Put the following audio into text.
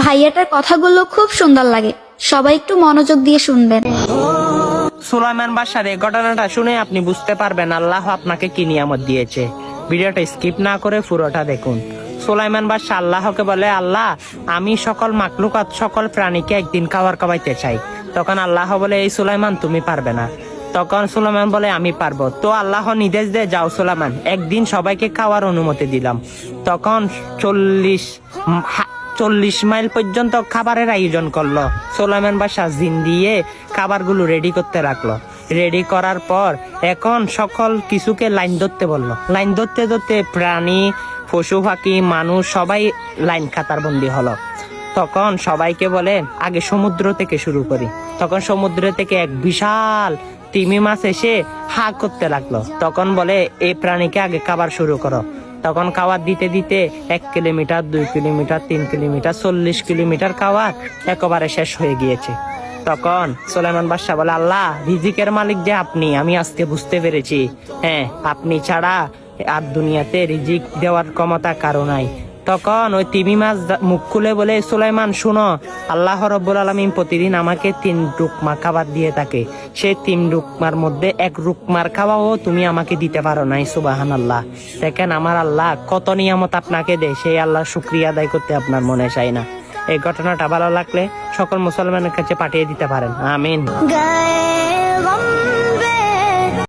ভাইয়াটার কথাগুলো খুব সুন্দর লাগে, সবাই একটু মনোযোগ দিয়ে শুনবেন। সুলাইমান বাদশার এই ঘটনাটা শুনে আপনি বুঝতে পারবেন আল্লাহ আপনাকে কি নিয়ামত দিয়েছে। ভিডিওটা স্কিপ না করে পুরোটা দেখুন। সুলাইমান বাদশা আল্লাহকে বলে, আল্লাহ আমি সকল মাকলুকাত সকল প্রাণীকে একদিন খাওয়াইতে চাই। তখন আল্লাহ বলে, এই সুলাইমান তুমি পারবে না। তখন সুলাইমান বলে, আমি পারবো। তো আল্লাহ নির্দেশ দেয়, যাও সুলাইমান, একদিন সবাইকে খাওয়ার অনুমতি দিলাম। তখন 40 মাইল পর্যন্ত খাবারের আয়োজন করলো। সুলাইমান বাদশা জিন দিয়ে খাবারগুলো রেডি করতে রাখলো। রেডি করার পর এখন সকল কিছুকে লাইন ধরতে বললো। লাইন ধরতে ধরতে প্রাণী, পশু পাখি, মানুষ সবাই লাইন কাতার বন্দী হলো। তখন সবাইকে বলে, আগে সমুদ্র থেকে শুরু করি। তখন সমুদ্র থেকে এক বিশাল তিমি মাছ এসে হা করতে লাগলো। তখন বলে, এই প্রাণীকে আগে খাবার শুরু করো। তখন খাবার দিতে দিতে 1 কিলোমিটার, 2 কিলোমিটার, 3 কিলোমিটার, 40 কিলোমিটার খাবার একেবারে শেষ হয়ে গিয়েছে। তখন সুলাইমান বাদশা বলে, আল্লাহ রিজিকের মালিক যে আপনি, আমি আজকে বুঝতে পেরেছি। হ্যাঁ, আপনি ছাড়া আর দুনিয়াতে রিজিক দেওয়ার ক্ষমতা কারো নাই। তখন ওই তিমি মাছ মুখ খুলে বলে, সুলাইমান শুনো, আল্লাহ রাব্বুল আলামিন প্রতিদিন আমাকে 3 রুকমা খাবার দিয়ে থাকে। সেই 3 রুকমার মধ্যে 1 রুকমার খাওয়াও তুমি আমাকে দিতে পারো নাই। সুবহানাল্লাহ। দেখেন আমার আল্লাহ কত নিয়ামত আপনাকে দেয়, সেই আল্লাহর শুকরিয়া আদায় করতে আপনার মনে চায় না। এই ঘটনাটা ভালো লাগলে সকল মুসলমানের কাছে পাঠিয়ে দিতে পারেন। আমিন।